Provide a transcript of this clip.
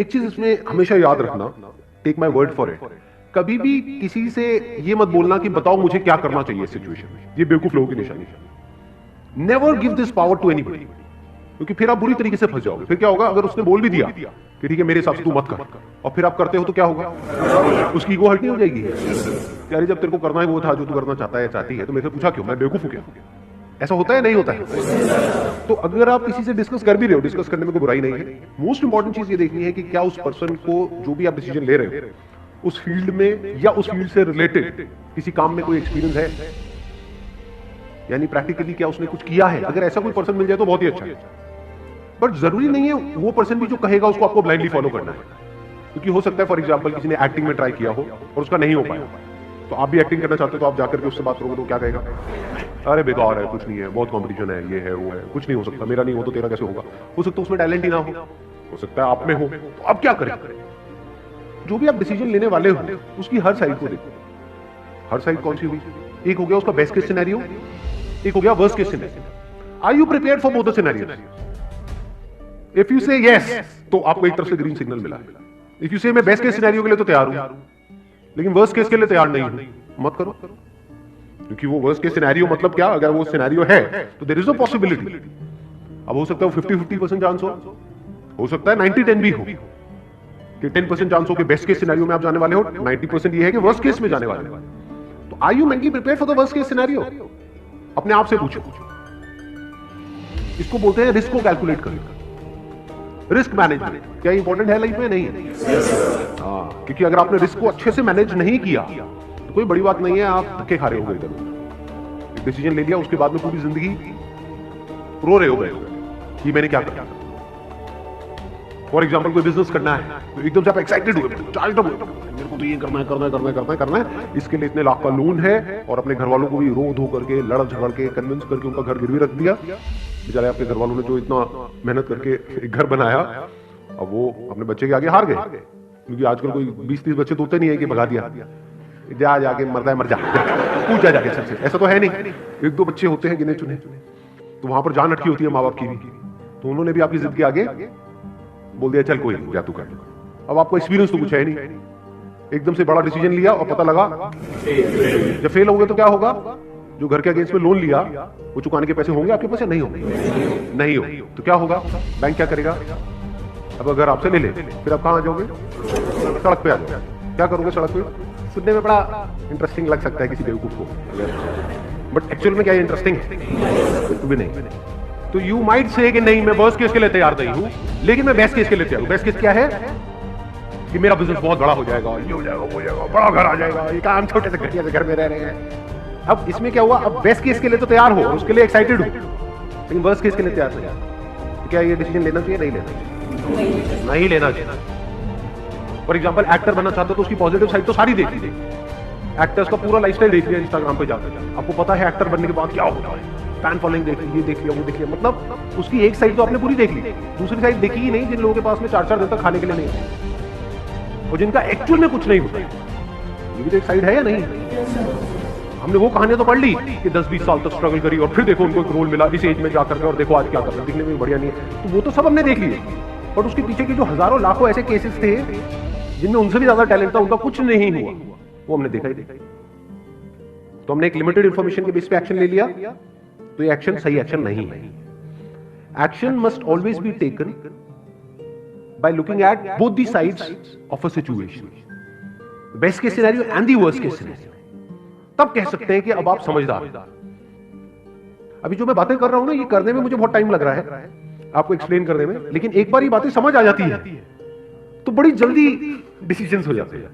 एक चीज इसमें हमेशा याद रखना, take my word for it, कभी भी किसी से ये मत बोलना कि बताओ मुझे क्या करना चाहिए इस सिचुएशन में। ये बेवकूफ लोगों की निशानी है। Never give this power to anybody, क्योंकि फिर आप बुरी तरीके से फंस जाओगे। फिर क्या होगा, अगर उसने बोल भी दिया कि ठीक है मेरे हिसाब से तू मत कर, और फिर आप करते हो तो क्या होगा, उसकी ईगो हर्ट नहीं हो जाएगी यार, जब तेरे को करना है वो था जो तू करना चाहता है चाहती है, तो मेरे से पूछा क्यों, मैं बेवकूफ हूं क्या? ऐसा होता है नहीं होता है? तो अगर आप किसी से डिस्कस कर भी रहे हो, डिस्कस करने में कोई बुराई नहीं है। मोस्ट इंपॉर्टेंट चीज ये देखनी है कि क्या उस पर्सन को जो भी आप डिसीजन ले रहे हो उस फील्ड में या उस फील्ड से रिलेटेड किसी काम में कोई एक्सपीरियंस है, यानी प्रैक्टिकली क्या उसने कुछ किया है। अगर ऐसा कोई पर्सन मिल जाए तो बहुत ही अच्छा है, बट जरूरी नहीं है वो पर्सन भी जो कहेगा उसको आपको ब्लाइंडली फॉलो करना है। क्योंकि हो सकता है फॉर एग्जांपल किसी ने एक्टिंग में ट्राई किया हो और उसका नहीं हो पाया, तो आप भी एक्टिंग करना चाहते हो तो आप जाकर के उससे बात करोगे तो क्या कहेगा, अरे बेकार है, कुछ नहीं है, बहुत कंपटीशन है, ये है वो है, कुछ नहीं हो सकता, मेरा नहीं हो तो तेरा कैसे होगा। हो सकता है उसमें टैलेंट ही ना हो सकता है आप में हो, तो आप क्या करें। जो भी आप डिसीजन लेने वाले हो उसकी हर साइड को देखो। हर साइड कौन सी हुई, एक हो गया उसका बेस्ट केस सिनेरियो, एक हो गया worst case scenario. Are you prepared for both the scenarios? If you say yes, तो आपको एक तरफ से ग्रीन सिग्नल मिला। इफ यू से मैं बेस्ट केस सिनेरियो के लिए तो तैयार हूं, लेकिन वर्स्ट केस के लिए तैयार नहीं हूं, मत करो। क्योंकि वो वर्स्ट केस सिनेरियो मतलब क्या, अगर वो सिनेरियो है तो देयर इज नो पॉसिबिलिटी। अब हो सकता है 50-50% चांस हो सकता है 90-10 भी हो, कि 10% चांस हो कि बेस्ट केस सिनेरियो में आप जाने वाले हो, 90% ये है कि वर्स्ट केस में जाने वाले हो। तो are you mentally prepared for the worst case scenario? अपने आप से पूछो। इसको बोलते हैं रिस्क को कैलकुलेट करना, रिस्क मैनेजमेंट। क्या इंपॉर्टेंट है लाइफ में? नहीं है। हाँ, क्योंकि अगर आपने रिस्क को अच्छे से मैनेज नहीं किया तो कोई बड़ी बात नहीं है, आप धक्के खा रहे हो इधर। एक डिसीजन ले लिया, उसके बाद में पूरी जिंदगी रो रहे हो गए कि मैंने क्या किया। फॉर एग्जाम्पल कोई बिजनेस करना है तो एकदम से आप एक्साइटेड हुए, मेरे को तो ये करना है करना है करना है करना है करना है, इसके लिए इतने लाख का लोन है, और अपने घर वालों को भी रो धो करके लड़ झगड़ के कन्विंस करके उनका घर गिरवी रख दिया। बेचारे आपके घर वालों ने जो इतना मेहनत करके एक घर बनाया, अब वो अपने बच्चे के आगे हार गए। क्योंकि आजकल कोई 20-30 बच्चे तो होते नहीं है कि भगा दिया, जा जाके मरता है मर जा, पूछ जा जाके सबसे। ऐसा तो है नहीं, 1-2 बच्चे होते हैं गिने चुने, तो वहां पर जान अटकी होती है माँ बाप की भी। तो उन्होंने भी आपकी जिद के आगे बोल दिया चल कोई नहीं, जा तू कर। अब आपको एक्सपीरियंस तो कुछ है नहीं, एकदम से बड़ा डिसीजन लिया और पता लगा जब फेल हो गए तो क्या होगा। जो घर के अगेंस्ट में लोन लिया वो चुकाने के पैसे होंगे आपके पास या नहीं होंगे? नहीं हो तो क्या होगा, बैंक क्या करेगा। अब अगर आपसे ले ले फिर आप कहां आ जाओगे, सड़क पे आ जाओगे। क्या करोगे सड़क पे? सुनने में बड़ा इंटरेस्टिंग लग सकता है किसी बेवकूफ को, बट एक्चुअल में क्या इंटरेस्टिंग है? कुछ भी नहीं। तो यू माइट से कि नहीं मैं वर्स्ट केस के लिए तैयार नहीं हूं, लेकिन मैं बेस्ट केस के लिए तैयार हूं। बेस्ट केस क्या है कि मेरा बिजनेस बहुत बड़ा हो जाएगा, ये हो जाएगा वो हो जाएगा, बड़ा घर आ जाएगा, ये काम छोटे से घटिया से घर में रह रहे हैं। अब इसमें क्या हुआ, अब बेस्ट केस के लिए तो तैयार हो, उसके लिए एक्साइटेड हूं, लेकिन वर्स्ट केस के लिए तैयार नहीं। तो क्या ये डिसीजन लेना चाहिए? नहीं लेना चाहिए, नहीं लेना चाहिए। फॉर एग्जाम्पल एक्टर बनना चाहते हो तो उसकी पॉजिटिव साइड तो सारी देख लीजिए। एक्टर्स का पूरा लाइफस्टाइल देख लिया इंस्टाग्राम पे जाकर, आपको पता है एक्टर बनने के बाद क्या होता है, फैन फॉलोइंग देख ली, ये देख लिया वो देख लिया, मतलब उसकी एक साइड तो आपने पूरी देख ली, दूसरी साइड देखी ही नहीं। जिन लोगों के पास में 4-4 दिन तक खाने के लिए नहीं है और जिनका एक्चुअल में कुछ नहीं होता, ये भी तो एक साइड है या नहीं? हमने वो कहानियां तो पढ़ ली कि 10-20 साल तक स्ट्रगल करी और फिर देखो उनको एक रोल मिला इस एज में जाकर के, और देखो आज क्या कर रहे हैं, दिखने में बढ़िया नहीं है। तो वो तो सब हमने देख लिए, बट उसके पीछे के जो हजारों लाखों ऐसे केसेस थे जिनमें उनसे भी ज्यादा टैलेंट था, उनका कुछ नहीं हुआ, वो हमने देखा ही देखा। तो हमने एक लिमिटेड इंफॉर्मेशन के बेस पे एक्शन ले लिया, तो ये एक्शन सही एक्शन नहीं है। Action must always be taken by looking at both the sides of a situation, best case scenario and the worst case scenario. तब कह सकते हैं कि अब आप समझदार। अभी जो मैं बातें कर रहा हूं ना, ये करने में मुझे बहुत टाइम लग रहा है आपको एक्सप्लेन करने में, लेकिन एक बार ये बातें समझ आ जाती है तो बड़ी जल्दी डिसीजंस हो जाते हैं।